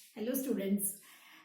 Hello students,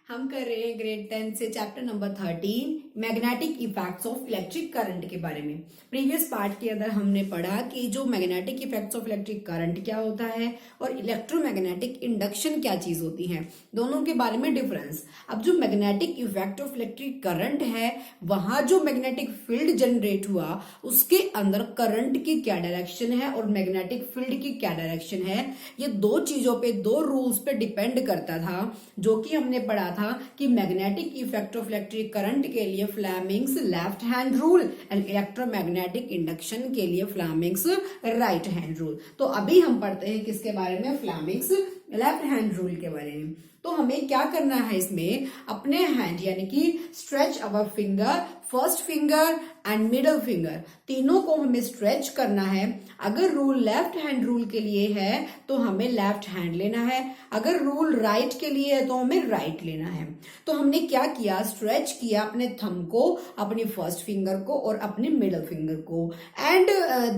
हम कर रहे हैं ग्रेड 10 से chapter number 13 magnetic effects of electric current के बारे में। प्रीवियस पार्ट के अंदर हमने पढ़ा कि जो magnetic effects of electric current क्या होता है और इलेक्ट्रोमैग्नेटिक इंडक्शन क्या चीज होती है, दोनों के बारे में डिफरेंस। अब जो magnetic effect of electric current है, वहां जो मैग्नेटिक फील्ड जनरेट हुआ उसके अंदर करंट की क्या डायरेक्शन है और मैग्नेटिक फील्ड की क्या डायरेक्शन है, ये दो चीजों पे, दो रूल्स पे डिपेंड करता था, जो कि हमने पढ़ा था कि magnetic effect of electric current के लिए Fleming's left hand rule and electromagnetic induction के लिए फ्लेमिंग्स राइट हैंड रूल। तो अभी हम पढ़ते हैं किसके बारे में, फ्लेमिंग्स लेफ्ट हैंड रूल के बारे में। तो हमें क्या करना है, इसमें अपने हैंड यानी कि stretch our finger, first finger and middle finger, तीनों को हमें स्ट्रेच करना है। अगर रूल लेफ्ट हैंड रूल के लिए है तो हमें लेफ्ट हैंड लेना है, अगर रूल राइट के लिए है तो हमें राइट लेना है। तो हमने क्या किया, स्ट्रेच किया अपने थंब को, अपनी फर्स्ट फिंगर को और अपने मिडल फिंगर को, and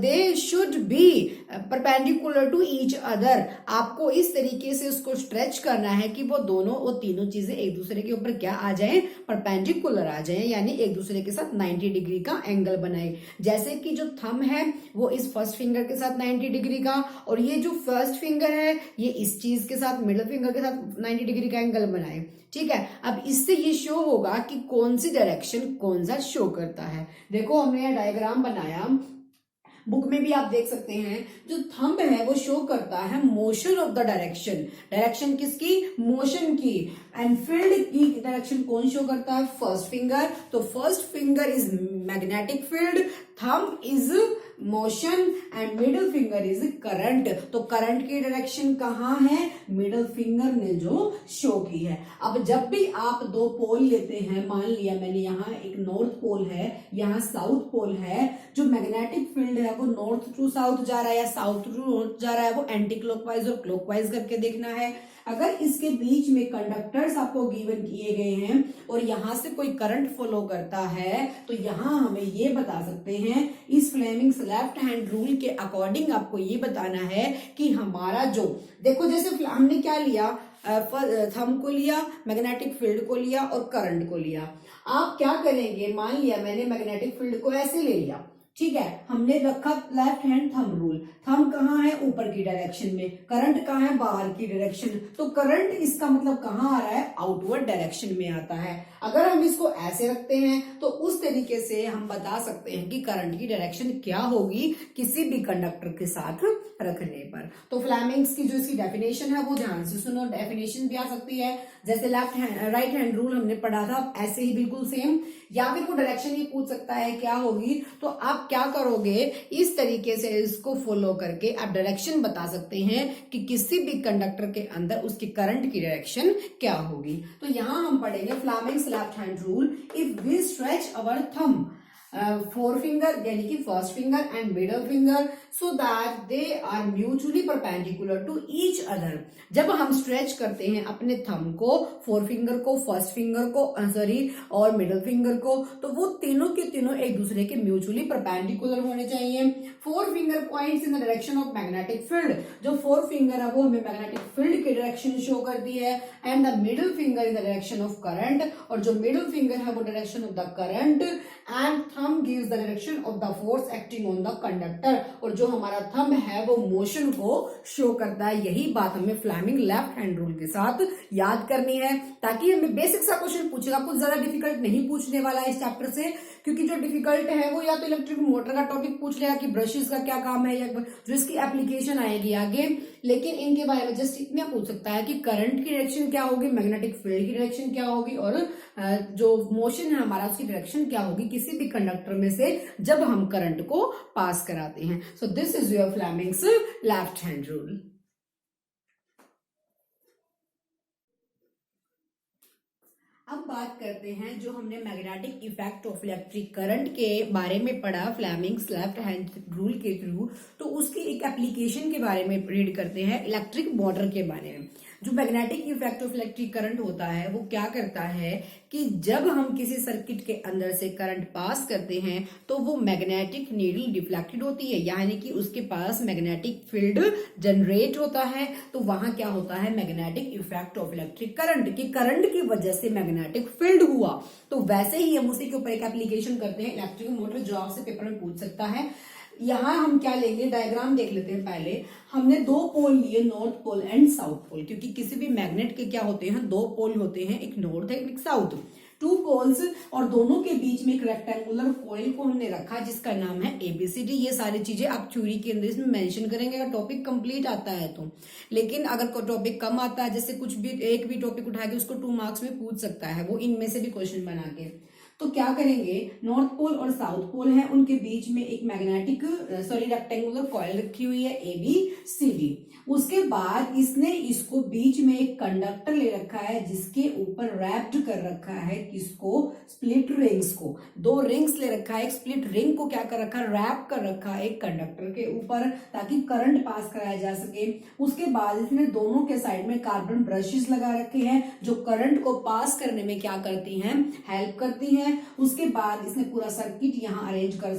they should be perpendicular to each other. आपको इस तरीके से उसको स्ट्रेच करना है कि वो तीनों चीजें एक दूसरे के ऊपर क्या आ जाएं, परपेंडिकुलर आ जाएं, यानी एक दूसरे के साथ 90 डिग्री का एंगल बनाए। जैसे कि जो थंब है वो इस फर्स्ट फिंगर के साथ 90 डिग्री का, और ये जो फर्स्ट फिंगर है ये इस चीज के साथ, मिडल फिंगर के साथ 90 डिग्री का एंगल बनाए। ठीक है, अब इससे ये शो होगा कि कौन सी डायरेक्शन कौन सा शो करता है। देखो हमने यह डायग्राम बनाया, बुक में भी आप देख सकते हैं। जो थंब है वो शो करता है motion of the direction, direction किसकी, मोशन की। एंड फील्ड की डायरेक्शन कौन शो करता है, फर्स्ट फिंगर। तो first finger is magnetic field, thumb is motion and middle finger is current. तो करंट की डायरेक्शन कहाँ है, मिडल फिंगर ने जो शो की है। अब जब भी आप दो पोल लेते हैं, मान लिया मैंने यहाँ एक नॉर्थ पोल है, यहाँ साउथ पोल है, जो मैग्नेटिक फील्ड है वो नॉर्थ टू साउथ जा रहा है या साउथ टू नॉर्थ जा रहा है, वो एंटी क्लॉकवाइज और क्लॉकवाइज करके देखना है। अगर इसके बीच में कंडक्टर्स आपको गिवन किए गए हैं और यहां से कोई करंट फॉलो करता है, तो यहां हमें ये बता सकते हैं, इस फ्लेमिंग्स लेफ्ट हैंड रूल के अकॉर्डिंग आपको ये बताना है कि हमारा जो, देखो जैसे हमने क्या लिया, थंब को लिया, मैग्नेटिक फील्ड को लिया और करंट को लिया। आप क्या करेंगे, मान लिया मैंने मैग्नेटिक फील्ड को ऐसे ले लिया, ठीक है, हमने रखा left hand thumb rule. Thumb कहाँ है, ऊपर की डायरेक्शन में, करंट कहाँ है, बाहर की डायरेक्शन। तो करंट इसका मतलब कहाँ आ रहा है, आउटवर्ड डायरेक्शन में आता है। अगर हम इसको ऐसे रखते हैं तो उस तरीके से हम बता सकते हैं कि करंट की डायरेक्शन क्या होगी किसी भी कंडक्टर के साथ रखने पर। तो फ्लेमिंग्स की जो इसकी डेफिनेशन है वो ध्यान से सुनो, डेफिनेशन भी आ सकती है जैसे left hand right hand rule हमने पढ़ा था, ऐसे ही बिल्कुल सेम, या फिर वो डायरेक्शन ही पूछ सकता है क्या होगी। तो आप क्या करोगे, इस तरीके से इसको फॉलो करके आप डायरेक्शन बता सकते हैं कि किसी भी कंडक्टर के अंदर उसकी करंट की डायरेक्शन क्या होगी। तो यहां हम पढ़ेंगे Fleming's left hand rule. If we stretch our thumb, four finger यानी कि first finger and middle finger, so that they are mutually perpendicular to each other. जब हम स्ट्रेच करते हैं अपने थंब को, फोर फिंगर को, फर्स्ट फिंगर को और मिडल फिंगर को, तो वो तीनों के तीनों एक दूसरे के म्यूचुअली परपेंडिकुलर होने चाहिए। Four finger points in the direction of magnetic field, जो फोर फिंगर है वो हमें मैग्नेटिक फील्ड की डायरेक्शन शो करती है, and the middle finger in the direction of current, और जो मिडल फिंगर है वो direction of the current, and thumb gives the direction of the force acting on the conductor, और जो हमारा थंब है वो मोशन को शो करता है। यही बात हमें फ्लेमिंग लेफ्ट हैंड रूल के साथ याद करनी है, ताकि हमें बेसिक सा क्वेश्चन पूछेगा, कुछ ज्यादा डिफिकल्ट नहीं पूछने वाला है इस चैप्टर से, क्योंकि जो डिफिकल्ट है वो या तो इलेक्ट्रिक मोटर का टॉपिक पूछ लेगा कि ब्रशेस का क्या काम है, या जो इसकी एप्लीकेशन आएगी आगे, लेकिन इनके बारे में जस्ट इतना पूछ सकता है कि करंट की डायरेक्शन क्या होगी, मैग्नेटिक फील्ड की डायरेक्शन क्या होगी, और जो मोशन है हमारा उसकी डायरेक्शन क्या होगी किसी भी कंडक्टर में से जब हम करंट को पास कराते हैं। So this is your Fleming's left hand rule. अब बात करते हैं जो हमने magnetic effect of electric current के बारे में पढ़ा फ्लेमिंग्स लेफ्ट हैंड रूल के थ्रू, तो उसकी एक एप्लीकेशन के बारे में रीड करते हैं, इलेक्ट्रिक मोटर के बारे में। जो magnetic effect of electric current होता है वो क्या करता है कि जब हम किसी सर्किट के अंदर से करंट पास करते हैं तो वो मैग्नेटिक नीडल डिफ्लेक्टेड होती है, यानी कि उसके पास मैग्नेटिक फील्ड जनरेट होता है। तो वहां क्या होता है, magnetic effect of electric current, कि करंट की वजह से मैग्नेटिक फील्ड हुआ। तो वैसे ही हम उसी के ऊपर एक एप्लीकेशन करते हैं, इलेक्ट्रिक मोटर, जो आपसे पेपर में पूछ सकता है। यहां हम क्या लेंगे, डायग्राम देख लेते हैं। पहले हमने दो पोल लिए, north pole and south pole, क्योंकि किसी भी मैग्नेट के क्या होते हैं, दो पोल होते हैं, एक नॉर्थ है एक साउथ, टू पोल्स, और दोनों के बीच में एक रेक्टेंगुलर कॉइल को हमने रखा जिसका नाम है एबीसीडी। ये सारी चीजें आप थ्योरी के अंदर इसमें मेंशन करेंगे अगर टॉपिक कंप्लीट आता है तो। लेकिन अगर टॉपिक कम आता है, जैसे कुछ भी एक भी टॉपिक उठा के उसको 2 मार्क्स में पूछ सकता है, वो इनमें से भी क्वेश्चन बना के। तो क्या करेंगे, नॉर्थ पोल और साउथ पोल है, उनके बीच में एक मैग्नेटिक रेक्टेंगुलर कॉइल रखी हुई है एबीसीडी। उसके बाद इसने इसको बीच में एक कंडक्टर ले रखा है जिसके ऊपर रैप्ड कर रखा है किसको, स्प्लिट रिंग्स को। 2 रिंग्स ले रखा है, एक स्प्लिट रिंग को क्या कर रखा है, रैप कर रखा है एक कंडक्टर के ऊपर, ताकि करंट पास कराया जा सके। उसके बाद इसने दोनों के साइड में कार्बन ब्रशेस लगा रखे हैं जो करंट को पास करने में क्या करती हैं, हेल्प करती हैं। उसके बाद इसने पूरा सर्किट यहाँ अरेंज कर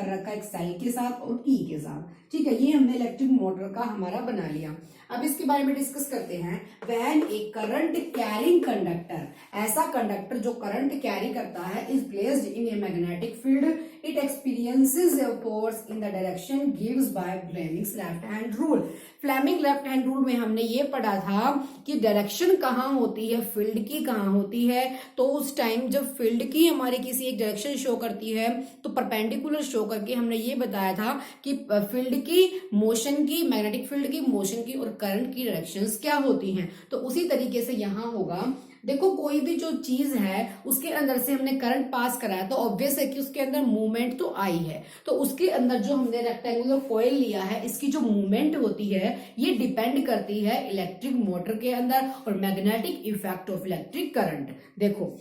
रखा है एक सेल के साथ और की के साथ। ठीक है, ये हमने इलेक्ट्रिक मोटर का हमारा बना लिया। अब इसके बारे में डिस्कस करते हैं। When a current carrying conductor, ऐसा कंडक्टर जो करंट कैरी करता है, is placed in a magnetic field, it experiences a force in the direction gives by Fleming's left hand rule. Fleming left hand rule में हमने ये पढ़ा था कि डायरेक्शन कहाँ होती है, फील्ड की कहाँ होती है। तो उस टाइम जब फील्ड की हमारी किसी एक डायरेक्शन शो करती है तो परपेंडिकुलर शो करके हमने ये बताया था कि फील्ड की, मोशन की, मैग्नेटिक फील्ड की, मोशन की और करंट की डायरेक्शंस क्या होती हैं। तो उसी तरीके से यहां होगा। देखो, कोई भी जो चीज है उसके अंदर से हमने करंट पास कराया तो ऑब्वियस है कि उसके अंदर मूवमेंट तो आई है। तो उसके अंदर जो हमने रेक्टेंगुलर कॉइल लिया है, इसकी जो मूवमेंट होती है ये डिपेंड करती है इलेक्ट्रिक मोटर के अंदर और magnetic effect of electric current. देखो,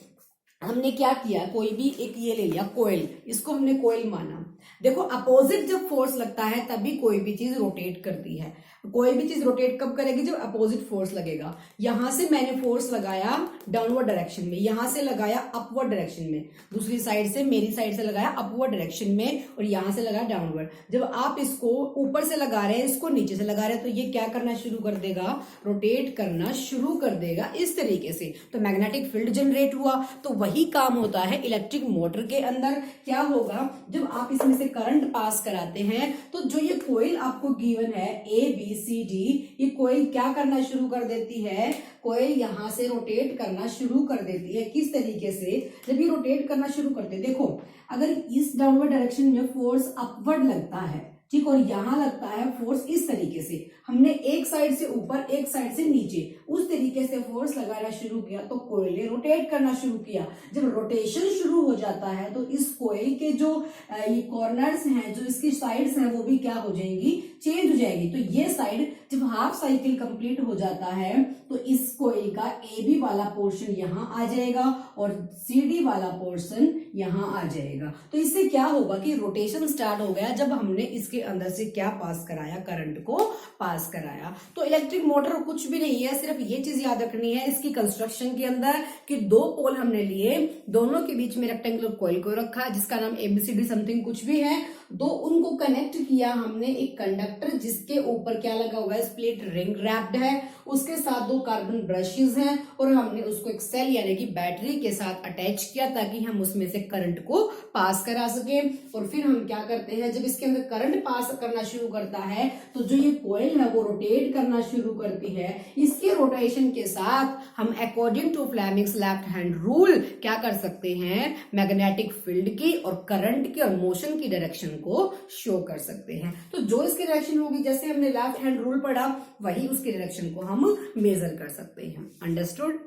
हमने क्या किया, कोई भी एक ये ले लिया कॉइल, इसको हमने कॉइल माना। देखो, अपोजिट जब फोर्स लगता है तभी कोई भी चीज रोटेट करती है। कोई भी चीज रोटेट कब करेगी, जब अपोजिट फोर्स लगेगा। यहां से मैंने फोर्स लगाया डाउनवर्ड डायरेक्शन में, यहां से लगाया अपवर्ड डायरेक्शन में, दूसरी साइड से, मेरी साइड से लगाया अपवर्ड डायरेक्शन में, और यहां से लगाया डाउनवर्ड। जब आप इसको ऊपर से लगा रहे हैं, इसको नीचे से लगा रहे हैं, तो ये क्या करना शुरू कर देगा, रोटेट करना शुरू कर देगा इस तरीके से। तो मैग्नेटिक फील्ड जनरेट हुआ। तो वही काम होता है इलेक्ट्रिक मोटर के अंदर। क्या होगा, जब आप इसमें से करंट पास कराते हैं तो जो ये कॉइल आपको गिवन है ABCD, ये कॉइल क्या करना शुरू कर देती है, कॉइल यहां से रोटेट करना शुरू कर देती है। किस तरीके से, जब ये रोटेट करना शुरू करते हैं, देखो अगर इस डाउनवर्ड डायरेक्शन में फोर्स अपवर्ड लगता है, ठीक, और यहां लगता है फोर्स इस तरीके से, हमने एक साइड से ऊपर एक साइड से नीचे उस तरीके से फोर्स लगाना शुरू किया तो कोयल ने रोटेट करना शुरू किया। जब रोटेशन शुरू हो जाता है तो इस कोयल के जो ये कॉर्नर्स हैं, जो इसकी साइड्स हैं, वो भी क्या हो जाएंगी, चेंज हो जाएगी। तो ये साइड जब हाफ साइकिल कंप्लीट हो जाता है तो इस कोयल का AB वाला पोर्शन यहां आ जाएगा और CD वाला पोर्शन यहां आ जाएगा। तो इससे क्या होगा कि रोटेशन स्टार्ट हो गया जब हमने इसके अंदर से क्या पास कराया, करंट को पास कराया। तो इलेक्ट्रिक मोटर कुछ भी नहीं है, सिर्फ ये चीज याद रखनी है इसकी कंस्ट्रक्शन के अंदर कि 2 पोल हमने लिए, दोनों के बीच में रेक्टेंगुलर कॉइल को रखा जिसका नाम ABCD समथिंग कुछ भी है, दो उनको कनेक्ट किया हमने एक कंडक्टर जिसके ऊपर क्या लगा हुआ है, स्प्लिट रिंग रैप्ड है, उसके साथ 2 कार्बन ब्रशेस हैं और हमने उसको एक सेल यानी कि बैटरी के साथ अटैच किया ताकि हम उसमें से करंट को पास करा सके। और फिर हम क्या करते हैं, जब इसके अंदर करंट पास करना शुरू करता है तो जो ये कॉइल है वो रोटेट करना शुरू करती है। इसके रोटेशन के साथ हम according to Fleming's left hand rule क्या कर सकते हैं, मैग्नेटिक फील्ड की और करंट की और मोशन की डायरेक्शन को शो कर सकते हैं। तो जो इसकी डायरेक्शन होगी, जैसे हमने लेफ्ट हैंड रूल पढ़ा, वही उसकी डायरेक्शन को हम मेजर कर सकते हैं। Understood.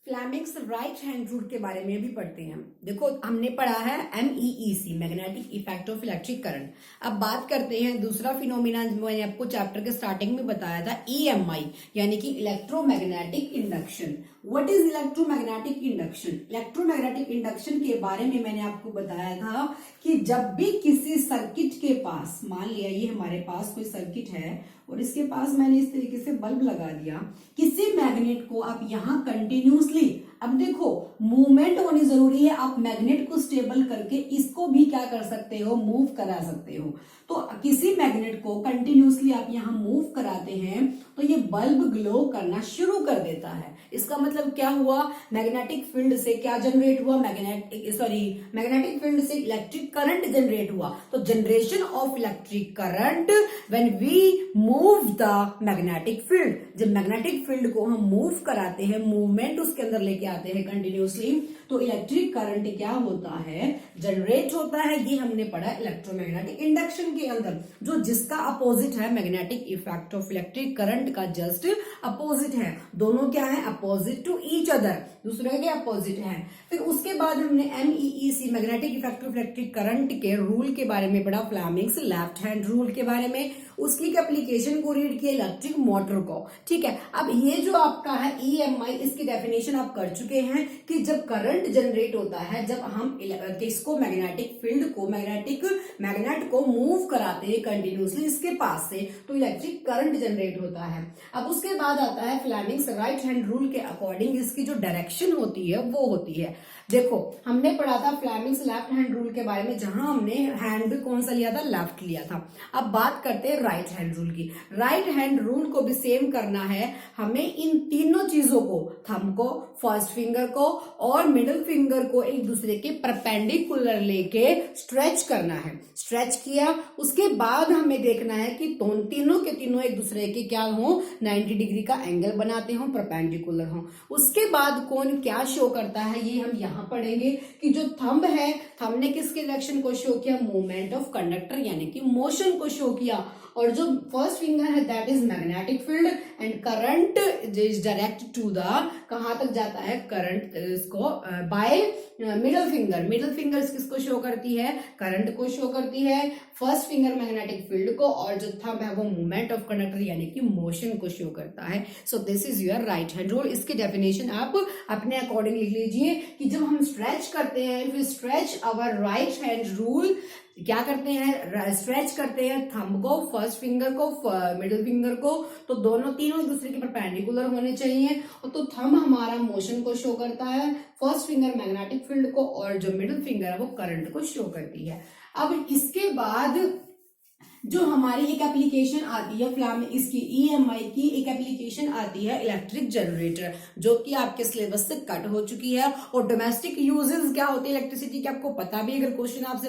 Fleming's right hand rule के बारे में भी पढ़ते हैं। देखो हमने पढ़ा है MEEC magnetic effect of electric current. अब बात करते हैं दूसरा फिनोमिना, मैंने आपको चैप्टर के स्टार्टिंग में बताया था EMI यानी कि electromagnetic induction. What is electromagnetic induction? Electromagnetic induction के बारे में मैंने आपको बताया था कि जब भी किसी सर्किट के पास, मान लिया ये हमारे पास कोई सर्किट है और इसके पास मैंने इस तरीके से बल्ब लगा दिया, किसी मैग्नेट को आप यहां कंटिन्यूसली, अब देखो मूवमेंट होनी जरूरी है, आप मैग्नेट को स्टेबल करके इसको भी क्या कर सकते हो, मूव करा सकते हो। तो किसी मैग्नेट को कंटिन्यूसली आप यहां मूव कराते हैं तो ये बल्ब ग्लो करना शुरू कर देता है। इसका मतलब क्या हुआ, मैग्नेटिक फील्ड से क्या जनरेट हुआ, मैग्नेटिक फील्ड से इलेक्ट्रिक करंट जनरेट हुआ। तो generation of electric current when we move the magnetic field, जब मैग्नेटिक फील्ड को हम मूव कराते हैं, मूवमेंट उसके अंदर लेके आते हैं कंटिन्यूसली, तो इलेक्ट्रिक करंट क्या होता है, जनरेट होता है। ये हमने पढ़ा इलेक्ट्रोमैग्नेटिक इंडक्शन के अंदर, जो जिसका अपोजिट है magnetic effect of electric current का जस्ट अपोजिट है। दोनों क्या है, अपोजिट टू ईच अदर, दूसरे के अपोजिट है। फिर उसके बाद हमने MEEC magnetic effect of electric current के रूल के बारे में पढ़ा, फ्लेमिंग्स लेफ्ट हैंड रूल के बारे में, उसकी एप्लीकेशन को रीड किया, इलेक्ट्रिक मोटर को। ठीक है, अब ये जो आपका है EMI, इसकी डेफिनेशन आप कर चुके हैं कि जब करंट जनरेट होता है, जब हम इसको मैग्नेटिक फील्ड को, मैग्नेट को मूव कराते हैं कंटिन्यूसली इसके पास से, तो इलेक्ट्रिक करंट जनरेट होता है। अब उसके बाद आता है फ्लेमिंग्स राइट हैंड रूल के अकॉर्डिंग इसकी जो डायरेक्शन होती है वो होती है, देखो हमने पढ़ा था फ्लेमिंग्स लेफ्ट हैंड रूल के बारे में, जहां हमने हैंड कौन सा लिया था, लेफ्ट लिया था। अब बात करते हैं राइट हैंड रूल की। राइट हैंड रूल को भी सेम करना है हमें, इन तीनों चीजों को, थंब को, फर्स्ट फिंगर को और मिडिल फिंगर को एक दूसरे के परपेंडिकुलर लेके स्ट्रेच करना है। स्ट्रेच किया, उसके बाद हमें देखना है कि तीनों के तीनों एक दूसरे के क्या हो, 90 डिग्री का एंगल बनाते हो, परपेंडिकुलर हो। उसके बाद कौन क्या शो करता है ये हम यहाँ पढ़ेंगे कि जो थंब है, थंब ने किसके डायरेक्शन को शो किया, मूवमेंट ऑफ कंडक्टर यानी कि मोशन को शो किया, और जो फर्स्ट फिंगर है that is magnetic field and current is direct to the, कहां तक जाता है करंट, इसको बाय मिडिल फिंगर किसको शो करती है, करंट को शो करती है, फर्स्ट फिंगर मैग्नेटिक फील्ड को, और जो थंब है वो मूवमेंट ऑफ कंडक्टर यानी कि मोशन को शो करता है। So this is your right hand rule. इसकी डेफिनेशन आप अपने अकॉर्डिंग लिख लीजिए कि जब हम स्ट्रेच करते हैं, we stretch our right hand rule, क्या करते हैं, स्ट्रेच करते हैं थंब को, फर्स्ट फिंगर को, मिडिल फिंगर को, तो तीनों एक दूसरे के परपेंडिकुलर होने चाहिए। और तो थंब हमारा मोशन को शो करता है, फर्स्ट फिंगर मैग्नेटिक फील्ड को, और जो मिडिल फिंगर है वो करंट को शो करती है। अब इसके बाद जो हमारी एक एप्लीकेशन आती है इसकी EMI की एक एप्लीकेशन आती है इलेक्ट्रिक जनरेटर, जो कि आपके सिलेबस से कट हो चुकी है। और डोमेस्टिक यूजेस क्या होते हैं इलेक्ट्रिसिटी के, आपको पता भी, अगर क्वेश्चन आपसे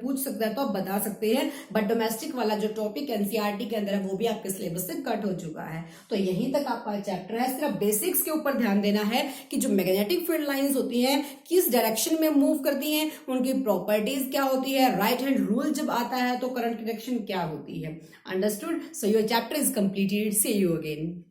पूछ सकता है तो आप बता सकते हैं, बट डोमेस्टिक वाला जो टॉपिक NCERT के अंदर है वो भी आपके सिलेबस से कट हो चुका है। तो यहीं तक आपका चैप्टर है। सिर्फ बेसिक्स के ऊपर ध्यान देना है कि जो मैग्नेटिक फील्ड लाइंस होती हैं किस डायरेक्शन में मूव करती हैं, उनकी प्रॉपर्टीज क्या होती है, राइट हैंड रूल जब आता है तो करंट डायरेक्शन क्या होती है। Understood? So your chapter is completed. See you again.